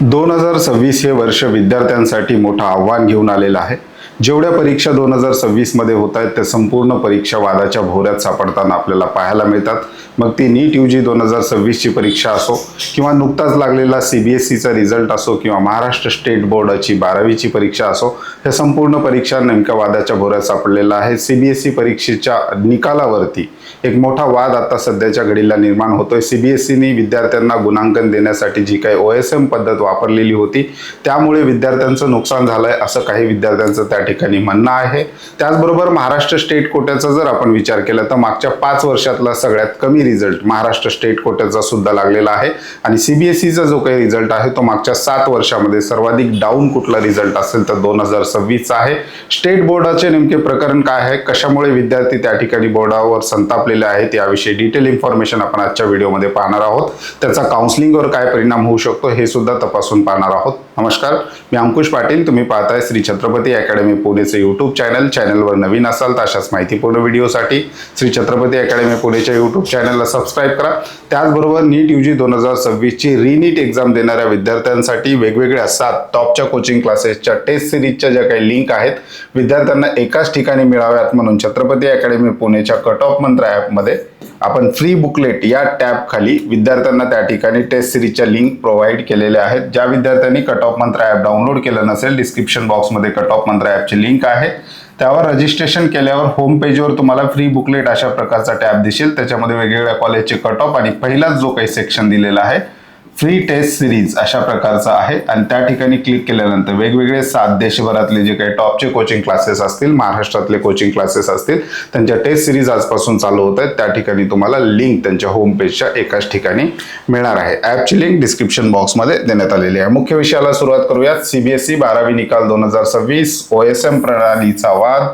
2026 हे वर्ष विद्यार्थ्यांसाठी मोठं आव्हान घेऊन आलेलं आहे. जेवढ्या परीक्षा 2026 मध्ये होत आहेत त्या संपूर्ण परीक्षा वादाच्या भोवऱ्यात सापडताना आपल्याला पाहायला मिळतात. मग ती नीट यूजी 2026 ची परीक्षा असो किंवा नुकताच लागलेला सीबीएसईचा रिझल्ट असो किंवा महाराष्ट्र स्टेट बोर्डाची 12वीची परीक्षा असो, हे संपूर्ण परीक्षा नेमक्या वादाच्या भोवऱ्यात सापडलेला आहे. सीबीएसई परीक्षेच्या निकालावरती एक मोठा वाद आता सध्याच्या घडीला निर्माण होतोय. सीबीएसईने विद्यार्थ्यांना गुणांकन देण्यासाठी जी काही OSM पद्धत वापरलेली होती त्यामुळे विद्यार्थ्यांचं नुकसान झालंय असं काही विद्यार्थ्यांचं त्या ठिकाणी म्हणणं आहे. त्याचबरोबर महाराष्ट्र स्टेट कोट्याचा जर आपण विचार केला तर मागच्या 5 वर्षातला सगळ्यात कमी रिझल्ट महाराष्ट्र स्टेट कोट्याचा सुद्धा लागलेला आहे आणि सीबीएसईचा जो काही रिझल्ट आहे तो मागच्या 7 वर्षामध्ये सर्वाधिक डाऊन कुठला रिझल्ट असेल तर 2026 आहे. स्टेट बोर्डाचे नेमके प्रकरण काय आहे, कशामुळे विद्यार्थी त्या ठिकाणी बोर्डावर संतापलेले आहेत याविषयी डिटेल इन्फॉर्मेशन आपण आजच्या व्हिडिओमध्ये पाहणार आहोत. त्याचा काउन्सिलिंगवर काय परिणाम होऊ शकतो हे सुद्धा तपासून पाहणार आहोत. नमस्कार, मी अंकुश पाटील. तुम्ही पाहताय श्री छत्रपती अकॅडमी पुणेचे यूट्यूब चॅनलवर नवीन असाल तर अशाच माहितीपूर्ण व्हिडिओसाठी श्री छत्रपती अकॅडमी पुणेच्या यूट्यूब चॅनलला सबस्क्राईब करा. त्याचबरोबर नीट यूजी 2026 ची रीनीट एक्झाम देणाऱ्या विद्यार्थ्यांसाठी वेगवेगळ्या 7 टॉपच्या कोचिंग क्लासेसच्या टेस्ट सिरीजच्या ज्या काही लिंक आहेत विद्यार्थ्यांना एकाच ठिकाणी मिळाव्यात म्हणून छत्रपती अकॅडमी पुणेच्या कट ऑफ मंत्र ॲपमध्ये आपण फ्री बुकलेट या टॅब खाली विद्यार्थ्यांना त्या ठिकाणी टेस्ट सिरीजच्या लिंक प्रोव्हाइड केलेल्या आहेत. ज्या विद्यार्थ्यांनी कट ऑफ मंत्र ॲप डाउनलोड केलं नसेल, डिस्क्रिप्शन बॉक्समध्ये कट ऑफ मंत्र ॲपची लिंक आहे. त्यावर रजिस्ट्रेशन केल्यावर होम पेजवर तुम्हाला फ्री बुकलेट अशा प्रकारचा टॅब दिसेल. त्याच्यामध्ये वेगवेगळ्या कॉलेजचे कट ऑफ आणि पहिलाच जो काही सेक्शन दिलेला आहे फ्री टेस्ट सिरीज अशा प्रकारचा आहे आणि त्या ठिकाणी क्लिक केल्यानंतर वेगवेगळे 7 देशभरातले जे काही टॉपचे कोचिंग क्लासेस असतील, महाराष्ट्रातले कोचिंग क्लासेस असतील, त्यांच्या टेस्ट सिरीज आजपासून चालू होत आहेत. त्या ठिकाणी तुम्हाला लिंक त्यांच्या होम पेजच्या एकाच ठिकाणी मिळणार आहे. ॲपची लिंक डिस्क्रिप्शन बॉक्समध्ये देण्यात आलेली आहे. मुख्य विषयाला सुरुवात करूयात. सीबीएसई 12वी निकाल 2026 OSM प्रणालीचा वाद.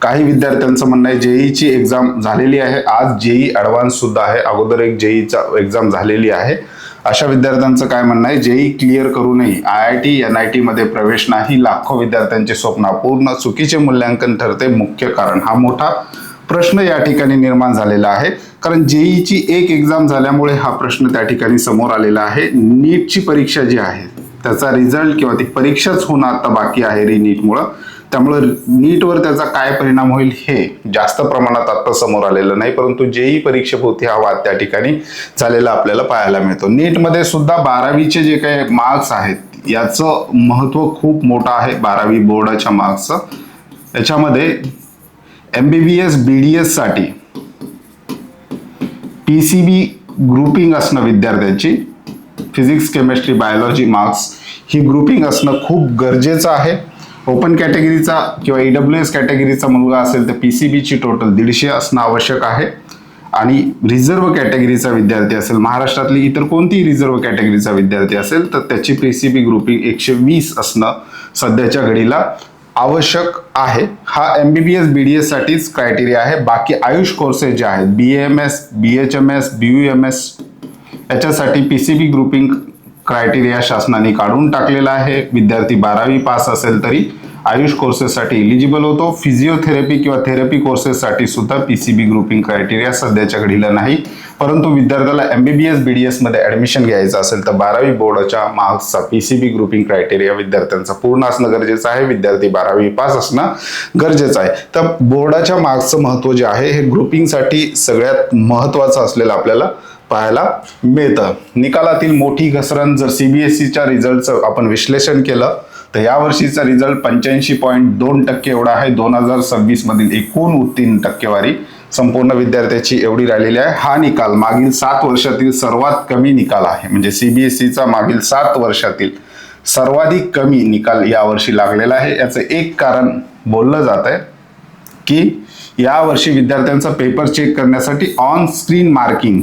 काही विद्यार्थ्यांचं म्हणणं आहे जेईची एक्झाम झालेली आहे, आज जेई ॲडव्हान्स सुद्धा आहे, अगोदर एक जेईचा एक्झाम झालेली आहे. अशा विद्यार्थ्यांचं काय म्हणणं आहे, जेई क्लिअर करूनही IIT NIT मध्ये प्रवेश नाही, लाखो विद्यार्थ्यांचे स्वप्न अपूर्ण, चुकीचे मूल्यांकन ठरते मुख्य कारण. हा मोठा प्रश्न या ठिकाणी निर्माण झालेला आहे कारण जेईची एक एक्झाम झाल्यामुळे हा प्रश्न त्या ठिकाणी समोर आलेला आहे. नीटची परीक्षा जी आहे त्याचा रिझल्ट किंवा ती परीक्षाच होणं आता बाकी आहे रीनीटमुळं, त्यामुळे नीटवर त्याचा काय परिणाम होईल हे जास्त प्रमाणात आता समोर आलेलं नाही, परंतु जेई परीक्षेभोवती हा वाद त्या ठिकाणी झालेला आपल्याला पाहायला मिळतो. नीटमध्ये सुद्धा 12वीचे जे काही मार्क्स आहेत याचं महत्व खूप मोठं आहे. 12वी बोर्डाच्या मार्क्सचं याच्यामध्ये MBBS BDS साठी PCB ग्रुपिंग असणं, विद्यार्थ्यांची फिजिक्स केमिस्ट्री बायोलॉजी मार्क्स ही ग्रुपिंग असणं खूप गरजेचं आहे. ओपन कॅटेगरीचा किंवा EWS कॅटेगरीचा मुलगा असेल तर PCBची टोटल 150 असणं आवश्यक आहे आणि रिझर्व्ह कॅटेगरीचा विद्यार्थी असेल, महाराष्ट्रातली इतर कोणतीही रिझर्व्ह कॅटेगरीचा विद्यार्थी असेल तर त्याची PCB ग्रुपिंग 120 असणं सध्याच्या घडीला आवश्यक आहे. हा MBBS BDS साठीच क्रायटेरिया आहे. बाकी आयुष कोर्सेस जे आहेत BAMS BHMS BUMS याच्यासाठी PCB ग्रुपिंग क्रायटेरिया शासनाने काढून टाकलेला आहे. विद्यार्थी 12वी पास असेल तरी आयुष कोर्सेससाठी इलिजिबल होतो. फिजिओथेरपी किंवा थेरपी कोर्सेससाठी सुद्धा PCB ग्रुपिंग क्रायटेरिया सध्याच्या घडीला नाही, परंतु विद्यार्थ्याला MBBS BDS मध्ये ऍडमिशन घ्यायचं असेल तर 12वी बोर्डाच्या मार्क्सचा PCB ग्रुपिंग क्रायटेरिया विद्यार्थ्यांचा पूर्ण असणं गरजेचं आहे. विद्यार्थी 12वी पास असणं गरजेचं आहे. तर बोर्डाच्या मार्क्सचं महत्व जे आहे हे ग्रुपिंगसाठी सगळ्यात महत्वाचं असलेलं आपल्याला पाहायला मिळतं. निकालातील मोठी घसरण जर सीबीएसईच्या रिझल्टचं आपण विश्लेषण केलं तर या वर्षीचा रिझल्ट 85.2% एवढा आहे. 2026 मधील एकूण उत्तीर्ण टक्केवारी संपूर्ण विद्यार्थ्याची एवढी राहिलेली आहे. हा निकाल मागील 7 वर्षातील सर्वात कमी निकाल आहे. म्हणजे सीबीएसईचा मागील 7 वर्षातील सर्वाधिक कमी निकाल यावर्षी लागलेला आहे. याचं एक कारण बोललं जात आहे की यावर्षी विद्यार्थ्यांचा पेपर चेक करण्यासाठी ऑन स्क्रीन मार्किंग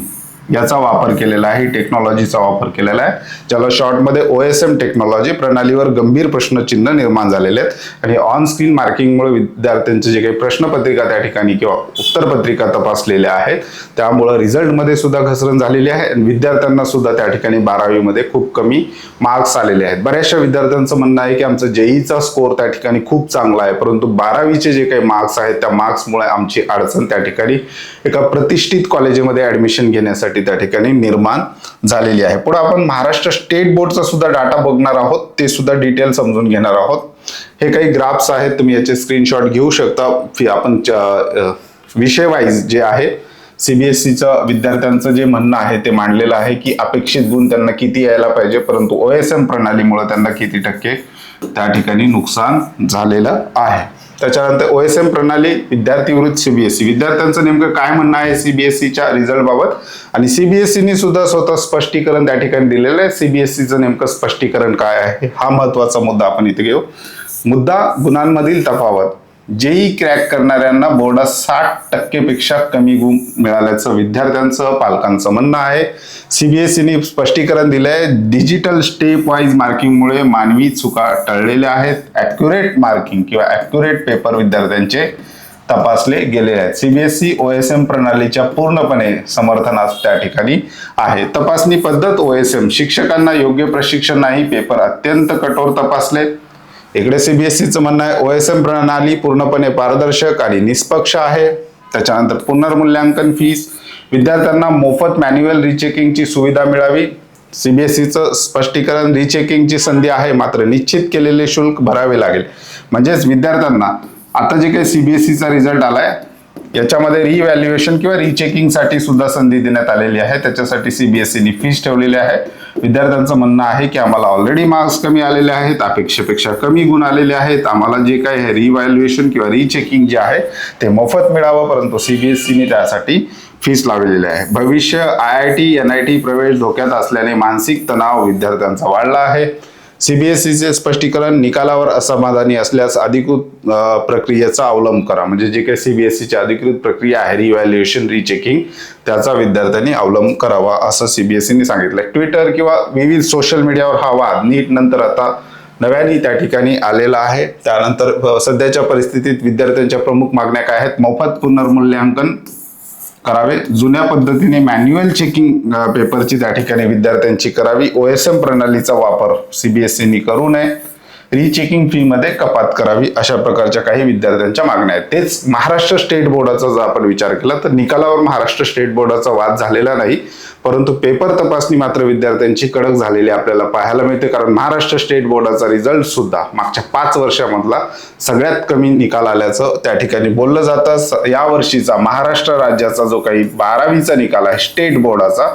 याचा वापर केलेला आहे, टेक्नॉलॉजीचा वापर केलेला आहे, ज्याला शॉर्टमध्ये OSM टेक्नॉलॉजी प्रणालीवर गंभीर प्रश्नचिन्ह निर्माण झालेले आहेत आणि ऑन स्क्रीन मार्किंगमुळे विद्यार्थ्यांचे जे काही प्रश्नपत्रिका त्या ठिकाणी किंवा उत्तरपत्रिका तपासलेल्या आहेत त्यामुळे रिझल्टमध्ये सुद्धा घसरण झालेली आहे आणि विद्यार्थ्यांना सुद्धा त्या ठिकाणी 12वी मध्ये खूप कमी मार्क्स आलेले आहेत. बऱ्याचशा विद्यार्थ्यांचं म्हणणं आहे की आमचं जेईचा स्कोर त्या ठिकाणी खूप चांगला आहे, परंतु 12वीचे जे काही मार्क्स आहेत त्या मार्क्समुळे आमची अडचण त्या ठिकाणी एका प्रतिष्ठित कॉलेजमध्ये ऍडमिशन घेण्यासाठी विद्यार्थी त्या ठिकाणी निर्माण झालेली आहे. पुढे आपण महाराष्ट्र स्टेट बोर्डचा सुद्धा डाटा बघणार आहोत, ते सुद्धा डिटेल समजून घेणार आहोत. हे काही ग्राफ्स आहेत, तुम्ही याचे स्क्रीनशॉट घेऊ शकता. आपण विषय वाईज जे आहे सीबीएसईचं विद्यार्थ्यांचं जे म्हणणं आहे ते मांडलेलं आहे की अपेक्षित गुण त्यांना किती यायला पाहिजे, परंतु OSM प्रणालीमुळे त्यांना किती टक्के त्या ठिकाणी नुकसान झालेलं आहे. त्याच्यानंतर OSM प्रणाली विद्यार्थी विरुद्ध सीबीएसई, विद्यार्थ्यांचं नेमकं काय म्हणणं आहे सीबीएसईच्या रिझल्ट बाबत, आणि सीबीएसईने सुद्धा स्वतः स्पष्टीकरण त्या ठिकाणी दिलेलं आहे. सीबीएसईचं नेमकं स्पष्टीकरण काय आहे हा महत्वाचा मुद्दा आपण इथे घेऊ. मुद्दा गुणांमधील तफावत. जेई क्रॅक करणाऱ्यांना बोर्डात 60% पेक्षा कमी गुण मिळाल्याचं विद्यार्थ्यांचं पालकांचं म्हणणं आहे. सीबीएसईने स्पष्टीकरण दिलंय, डिजिटल स्टेप वाईज मार्किंगमुळे मानवी चुका टळलेल्या आहेत. ॲक्युरेट मार्किंग किंवा ॲक्युरेट पेपर विद्यार्थ्यांचे तपासले गेले आहेत. सीबीएसई OSM प्रणालीच्या पूर्णपणे समर्थनास त्या ठिकाणी आहे. तपासणी पद्धत OSM, शिक्षकांना योग्य प्रशिक्षण नाही, पेपर अत्यंत कठोर तपासले. इकडे सीबीएसईचं म्हणणं आहे OSM प्रणाली पूर्णपणे पारदर्शक आणि निष्पक्ष आहे. त्याच्यानंतर पुनर्मूल्यांकन फीस, विद्यार्थ्यांना मोफत मॅन्युअल रिचेकिंगची सुविधा मिळावी. सीबीएसईचं स्पष्टीकरण, रिचेकिंगची संधी आहे मात्र निश्चित केलेले शुल्क भरावे लागेल. म्हणजेच विद्यार्थ्यांना आता जे काही सीबीएसईचा रिझल्ट आलाय याच्यामध्ये रिव्हॅल्युएशन किंवा रिचेकिंग साठी सुद्धा संधी देण्यात आलेली आहे. त्याच्यासाठी सीबीएसईने फीस ठेवलेली आहे. विद्यार्थ्यांचं म्हणणं आहे की आम्हाला ऑलरेडी मार्क्स कमी आलेले आहेत, अपेक्षेपेक्षा कमी गुण आलेले आहेत, आम्हाला जे काही हे रिव्हॅल्युएशन किंवा रिचेकिंग जे आहे ते मोफत मिळावं, परंतु सीबीएसईने त्यासाठी फीस लावलेली आहे. भविष्य IIT NIT प्रवेश धोक्यात असल्याने मानसिक तणाव विद्यार्थ्यांचा वाढला आहे. सीबीएसईचे स्पष्टीकरण, निकालावर असमाधानी असल्यास अधिकृत प्रक्रियेचा अवलंब करा. म्हणजे जे काही सीबीएसईची अधिकृत प्रक्रिया आहे रिव्हॅल्युएशन रिचेकिंग त्याचा विद्यार्थ्यांनी अवलंब करावा असं सीबीएसईने सांगितलंय. ट्विटर किंवा विविध सोशल मीडियावर हा वाद नीट नंतर आता नव्याने त्या ठिकाणी आलेला आहे. त्यानंतर सध्याच्या परिस्थितीत विद्यार्थ्यांच्या प्रमुख मागण्या काय आहेत? मोफत पुनर्मूल्यांकन करावे, जुन्या पद्धतीने मॅन्युअल चेकिंग पेपरची त्या ठिकाणी विद्यार्थ्यांची करावी, OSM प्रणालीचा वापर सीबीएसईने करू नये, रिचेकिंग फी मध्ये कपात करावी, अशा प्रकारच्या काही विद्यार्थ्यांच्या मागण्या आहेत. तेच महाराष्ट्र स्टेट बोर्डाचा जर आपण विचार केला तर निकालावर महाराष्ट्र स्टेट बोर्डाचा वाद झालेला नाही, परंतु पेपर तपासणी मात्र विद्यार्थ्यांची कडक झालेली आपल्याला पाहायला मिळते. कारण महाराष्ट्र स्टेट बोर्डाचा रिझल्ट सुद्धा मागच्या 5 वर्षामधला सगळ्यात कमी निकाल आल्याचं त्या ठिकाणी बोललं जातं. या वर्षीचा महाराष्ट्र राज्याचा जो काही 12वीचा निकाल आहे स्टेट बोर्डाचा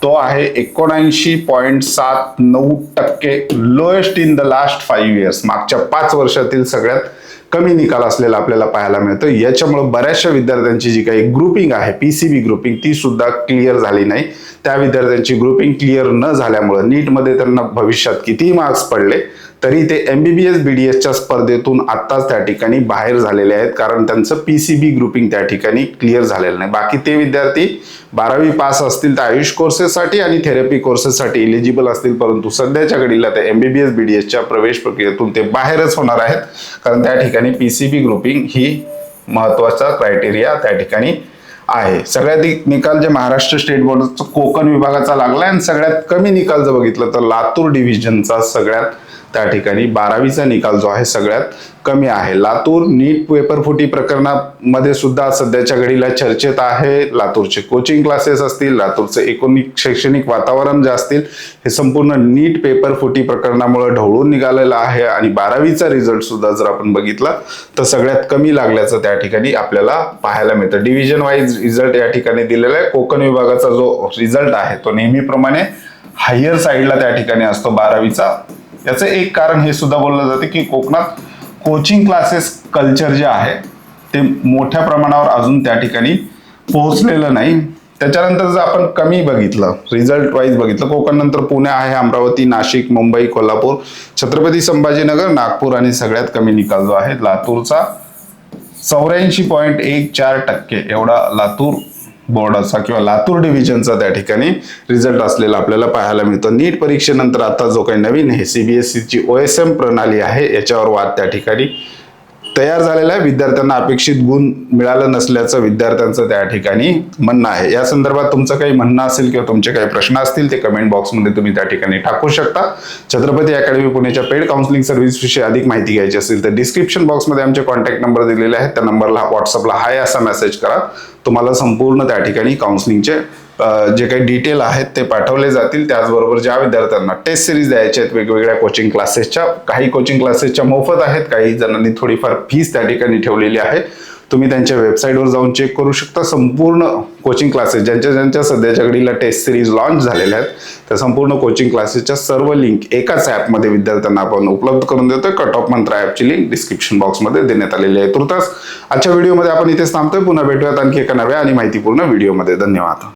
तो आहे 79.79%, lowest in the last 5 years, मागच्या 5 वर्षातील सगळ्यात कमी निकाल असलेला आपल्याला पाहायला मिळतो. याच्यामुळे बऱ्याचशा विद्यार्थ्यांची जी काही ग्रुपिंग आहे PCB ग्रुपिंग ती सुद्धा क्लिअर झाली नाही. त्या विद्यार्थ्यांची ग्रुपिंग क्लिअर न झाल्यामुळे नीटमध्ये त्यांना भविष्यात कितीही मार्क्स पडले तरी ते MBBS BDSच्या स्पर्धेतून आत्ताच त्या ठिकाणी बाहेर झालेले आहेत, कारण त्यांचं PCB ग्रुपिंग त्या ठिकाणी क्लिअर झालेलं नाही. बाकी ते विद्यार्थी 12वी पास असतील तर आयुष कोर्सेससाठी आणि थेरपी कोर्सेससाठी इलिजिबल असतील, परंतु सध्याच्या घडीला ते MBBS BDSच्या प्रवेश प्रक्रियेतून ते बाहेरच होणार आहेत, कारण त्या ठिकाणी PCB ग्रुपिंग ही महत्वाचा क्रायटेरिया त्या ठिकाणी आहे. सगळ्यात निकाल जे महाराष्ट्र स्टेट बोर्डचा कोकण विभागाचा लागला आणि सगळ्यात कमी निकाल जर बघितलं तर लातूर डिव्हिजनचा सगळ्यात त्या ठिकाणी 12वीचा निकाल जो आहे सगळ्यात कमी आहे. लातूर नीट पेपर फुटी प्रकरणामध्ये सुद्धा सध्याच्या घडीला चर्चेत आहे. लातूरचे कोचिंग क्लासेस असतील, लातूरचे एकूण शैक्षणिक वातावरण जे असतील, हे संपूर्ण नीट पेपर फुटी प्रकरणामुळे ढवळून निघालेलं आहे. आणि 12वीचा रिझल्ट सुद्धा जर आपण बघितला तर सगळ्यात कमी लागल्याचं त्या ठिकाणी आपल्याला पाहायला मिळतं. डिव्हिजन वाईज रिझल्ट या ठिकाणी दिलेला आहे. कोकण विभागाचा जो रिझल्ट आहे तो नेहमीप्रमाणे हायर साईडला त्या ठिकाणी असतो 12वीचा. याचं एक कारण हे सुद्धा बोललं जाते की कोकणात कोचिंग क्लासेस कल्चर जे आहे ते मोठ्या प्रमाणावर अजून त्या ठिकाणी पोहोचलेलं नाही. त्याच्यानंतर जर आपण कमी बघितलं, रिझल्ट वाईज बघितलं, कोकण नंतर पुणे आहे, अमरावती, नाशिक, मुंबई, कोल्हापूर, छत्रपती संभाजीनगर, नागपूर आणि सगळ्यात कमी निकाल जो आहे लातूरचा 84.14% एवढा लातूर बोर्डाचा किंवा लातूर डिव्हिजनचा त्या ठिकाणी रिझल्ट असलेला आपल्याला पाहायला मिळतो. नीट परीक्षेनंतर आता जो काही नवीन आहे सीबीएसईची OSM प्रणाली आहे याच्यावर वाद त्या ठिकाणी तयार झालेला आहे. विद्यार्थ्यांना अपेक्षित गुण मिळालं नसल्याचं विद्यार्थ्यांचं त्या ठिकाणी म्हणणं आहे. या संदर्भात तुमचं काही म्हणणं असेल किंवा तुमचे काही प्रश्न असतील ते कमेंट बॉक्समध्ये तुम्ही त्या ठिकाणी टाकू शकता. छत्रपती अकॅडमी पुणेच्या पेड काउन्सिलिंग सर्व्हिस विषयी अधिक माहिती घ्यायची असेल तर डिस्क्रिप्शन बॉक्समध्ये आमचे कॉन्टॅक्ट नंबर दिलेले आहेत, त्या नंबरला व्हॉट्सअपला हाय असा मेसेज करा. तुम्हाला संपूर्ण त्या ठिकाणी काउन्सिलिंगचे जे काही डिटेल आहेत ते पाठवले जातील. त्याचबरोबर ज्या विद्यार्थ्यांना टेस्ट सिरीज द्यायचे आहेत वेगवेगळ्या कोचिंग क्लासेसच्या, काही कोचिंग क्लासेसच्या मोफत आहेत, काही जणांनी थोडीफार फीस त्या ठिकाणी ठेवलेली आहे. तुम्ही त्यांच्या वेबसाईटवर जाऊन चेक करू शकता. संपूर्ण कोचिंग क्लासेस ज्यांच्या सध्याच्या घडीला टेस्ट सिरीज लॉन्च झालेल्या आहेत त्या संपूर्ण कोचिंग क्लासेसच्या सर्व लिंक एकाच ॲपमध्ये विद्यार्थ्यांना आपण उपलब्ध करून देतोय. कट ऑफ मंत्र ॲपची लिंक डिस्क्रिप्शन बॉक्समध्ये देण्यात आलेली आहे. तुर्तास आजच्या व्हिडिओमध्ये आपण इथेच थांबतोय. पुन्हा भेटूयात आणखी एका नव्या आणि माहितीपूर्ण व्हिडिओमध्ये. धन्यवाद.